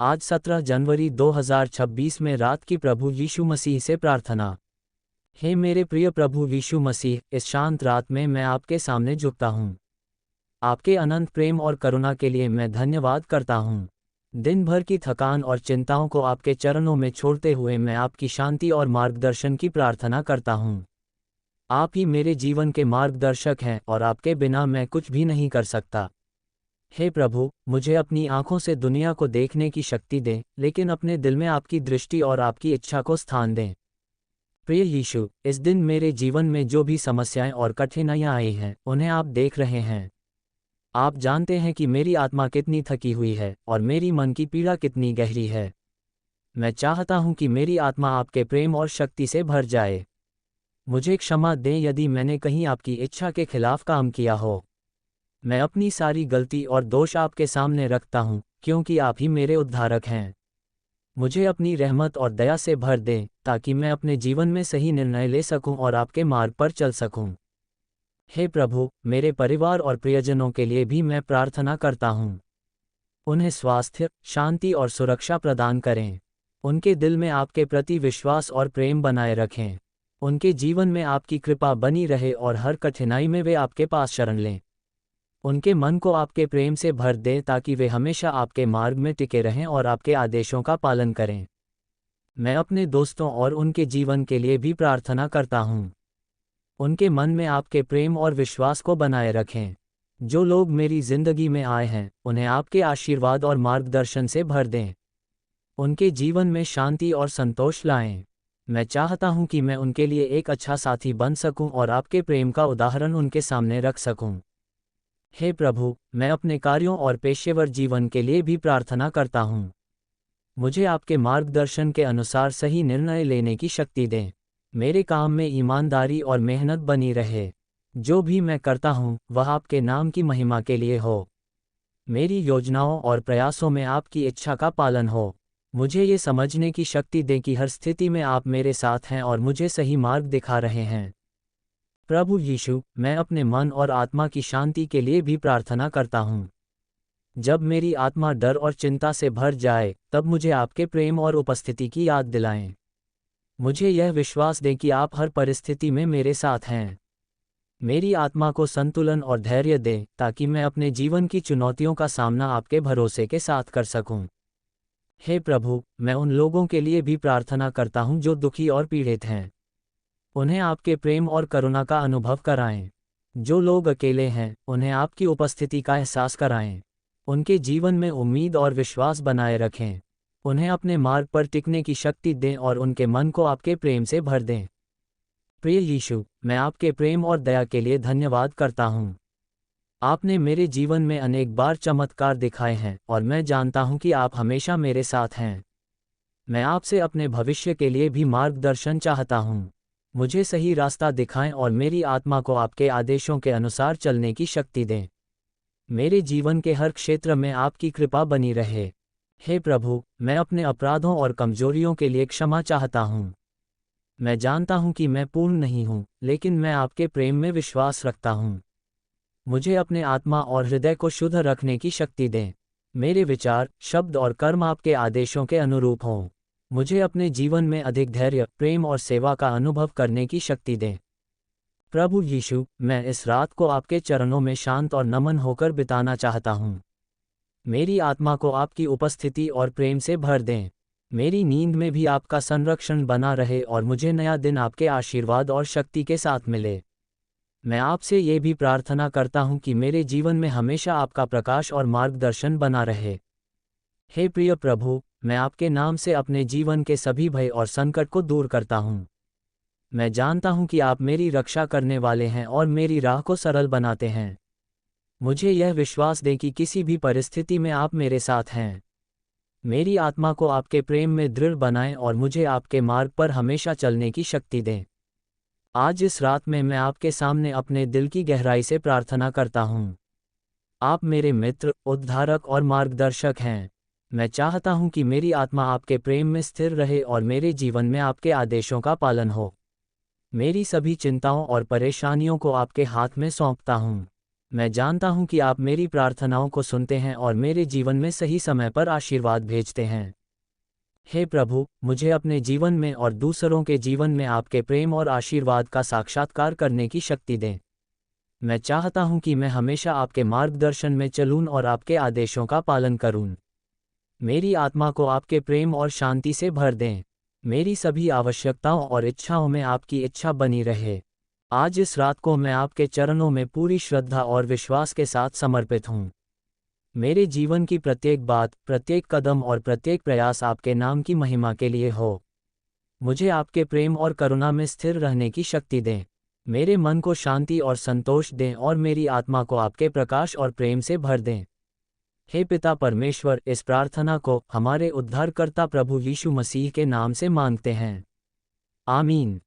आज 17 जनवरी 2026 में रात की प्रभु यीशु मसीह से प्रार्थना। हे मेरे प्रिय प्रभु यीशु मसीह, इस शांत रात में मैं आपके सामने झुकता हूँ। आपके अनंत प्रेम और करुणा के लिए मैं धन्यवाद करता हूँ। दिन भर की थकान और चिंताओं को आपके चरणों में छोड़ते हुए मैं आपकी शांति और मार्गदर्शन की प्रार्थना करता हूँ। आप ही मेरे जीवन के मार्गदर्शक हैं और आपके बिना मैं कुछ भी नहीं कर सकता। हे प्रभु, मुझे अपनी आंखों से दुनिया को देखने की शक्ति दें, लेकिन अपने दिल में आपकी दृष्टि और आपकी इच्छा को स्थान दें। प्रिय यीशु, इस दिन मेरे जीवन में जो भी समस्याएं और कठिनाइयां आई हैं, उन्हें आप देख रहे हैं। आप जानते हैं कि मेरी आत्मा कितनी थकी हुई है और मेरी मन की पीड़ा कितनी गहरी है। मैं चाहता हूं कि मेरी आत्मा आपके प्रेम और शक्ति से भर जाए। मुझे क्षमा दें यदि मैंने कहीं आपकी इच्छा के खिलाफ काम किया हो। मैं अपनी सारी गलती और दोष आपके सामने रखता हूँ, क्योंकि आप ही मेरे उद्धारक हैं। मुझे अपनी रहमत और दया से भर दें, ताकि मैं अपने जीवन में सही निर्णय ले सकूं और आपके मार्ग पर चल सकूं। हे प्रभु, मेरे परिवार और प्रियजनों के लिए भी मैं प्रार्थना करता हूँ। उन्हें स्वास्थ्य, शांति और सुरक्षा प्रदान करें। उनके दिल में आपके प्रति विश्वास और प्रेम बनाए रखें। उनके जीवन में आपकी कृपा बनी रहे और हर कठिनाई में वे आपके पास शरण लें। उनके मन को आपके प्रेम से भर दें ताकि वे हमेशा आपके मार्ग में टिके रहें और आपके आदेशों का पालन करें। मैं अपने दोस्तों और उनके जीवन के लिए भी प्रार्थना करता हूँ। उनके मन में आपके प्रेम और विश्वास को बनाए रखें। जो लोग मेरी जिंदगी में आए हैं, उन्हें आपके आशीर्वाद और मार्गदर्शन से भर दें। उनके जीवन में शांति और संतोष लाएं। मैं चाहता हूँ कि मैं उनके लिए एक अच्छा साथी बन सकूं और आपके प्रेम का उदाहरण उनके सामने रख सकूं। हे प्रभु, मैं अपने कार्यों और पेशेवर जीवन के लिए भी प्रार्थना करता हूँ। मुझे आपके मार्गदर्शन के अनुसार सही निर्णय लेने की शक्ति दें। मेरे काम में ईमानदारी और मेहनत बनी रहे। जो भी मैं करता हूँ, वह आपके नाम की महिमा के लिए हो। मेरी योजनाओं और प्रयासों में आपकी इच्छा का पालन हो। मुझे ये समझने की शक्ति दें कि हर स्थिति में आप मेरे साथ हैं और मुझे सही मार्ग दिखा रहे हैं। प्रभु यीशु, मैं अपने मन और आत्मा की शांति के लिए भी प्रार्थना करता हूँ। जब मेरी आत्मा डर और चिंता से भर जाए, तब मुझे आपके प्रेम और उपस्थिति की याद दिलाएं। मुझे यह विश्वास दें कि आप हर परिस्थिति में मेरे साथ हैं। मेरी आत्मा को संतुलन और धैर्य दें, ताकि मैं अपने जीवन की चुनौतियों का सामना आपके भरोसे के साथ कर सकूं। हे प्रभु, मैं उन लोगों के लिए भी प्रार्थना करता हूँ जो दुखी और पीड़ित हैं। उन्हें आपके प्रेम और करुणा का अनुभव कराएं। जो लोग अकेले हैं, उन्हें आपकी उपस्थिति का एहसास कराएं। उनके जीवन में उम्मीद और विश्वास बनाए रखें। उन्हें अपने मार्ग पर टिकने की शक्ति दें और उनके मन को आपके प्रेम से भर दें। प्रिय यीशु, मैं आपके प्रेम और दया के लिए धन्यवाद करता हूँ। आपने मेरे जीवन में अनेक बार चमत्कार दिखाए हैं और मैं जानता हूँ कि आप हमेशा मेरे साथ हैं। मैं आपसे अपने भविष्य के लिए भी मार्गदर्शन चाहता हूँ। मुझे सही रास्ता दिखाएं और मेरी आत्मा को आपके आदेशों के अनुसार चलने की शक्ति दें। मेरे जीवन के हर क्षेत्र में आपकी कृपा बनी रहे। हे प्रभु, मैं अपने अपराधों और कमजोरियों के लिए क्षमा चाहता हूँ। मैं जानता हूँ कि मैं पूर्ण नहीं हूँ, लेकिन मैं आपके प्रेम में विश्वास रखता हूँ। मुझे अपने आत्मा और हृदय को शुद्ध रखने की शक्ति दें। मेरे विचार, शब्द और कर्म आपके आदेशों के अनुरूप हों। मुझे अपने जीवन में अधिक धैर्य, प्रेम और सेवा का अनुभव करने की शक्ति दें। प्रभु यीशु, मैं इस रात को आपके चरणों में शांत और नमन होकर बिताना चाहता हूँ। मेरी आत्मा को आपकी उपस्थिति और प्रेम से भर दें। मेरी नींद में भी आपका संरक्षण बना रहे और मुझे नया दिन आपके आशीर्वाद और शक्ति के साथ मिले। मैं आपसे ये भी प्रार्थना करता हूँ कि मेरे जीवन में हमेशा आपका प्रकाश और मार्गदर्शन बना रहे। हे प्रिय प्रभु, मैं आपके नाम से अपने जीवन के सभी भय और संकट को दूर करता हूँ। मैं जानता हूँ कि आप मेरी रक्षा करने वाले हैं और मेरी राह को सरल बनाते हैं। मुझे यह विश्वास दें कि किसी भी परिस्थिति में आप मेरे साथ हैं। मेरी आत्मा को आपके प्रेम में दृढ़ बनाएं और मुझे आपके मार्ग पर हमेशा चलने की शक्ति दें। आज इस रात में मैं आपके सामने अपने दिल की गहराई से प्रार्थना करता हूँ। आप मेरे मित्र, उद्धारक और मार्गदर्शक हैं। मैं चाहता हूँ कि मेरी आत्मा आपके प्रेम में स्थिर रहे और मेरे जीवन में आपके आदेशों का पालन हो। मेरी सभी चिंताओं और परेशानियों को आपके हाथ में सौंपता हूँ। मैं जानता हूं कि आप मेरी प्रार्थनाओं को सुनते हैं और मेरे जीवन में सही समय पर आशीर्वाद भेजते हैं। हे प्रभु, मुझे अपने जीवन में और दूसरों के जीवन में आपके प्रेम और आशीर्वाद का साक्षात्कार करने की शक्ति दें। मैं चाहता हूं कि मैं हमेशा आपके मार्गदर्शन में चलूं और आपके आदेशों का पालन करूं। मेरी आत्मा को आपके प्रेम और शांति से भर दें। मेरी सभी आवश्यकताओं और इच्छाओं में आपकी इच्छा बनी रहे। आज इस रात को मैं आपके चरणों में पूरी श्रद्धा और विश्वास के साथ समर्पित हूँ। मेरे जीवन की प्रत्येक बात, प्रत्येक कदम और प्रत्येक प्रयास आपके नाम की महिमा के लिए हो। मुझे आपके प्रेम और करुणा में स्थिर रहने की शक्ति दें। मेरे मन को शांति और संतोष दें और मेरी आत्मा को आपके प्रकाश और प्रेम से भर दें। हे पिता परमेश्वर, इस प्रार्थना को हमारे उद्धारकर्ता प्रभु यीशु मसीह के नाम से मांगते हैं। आमीन।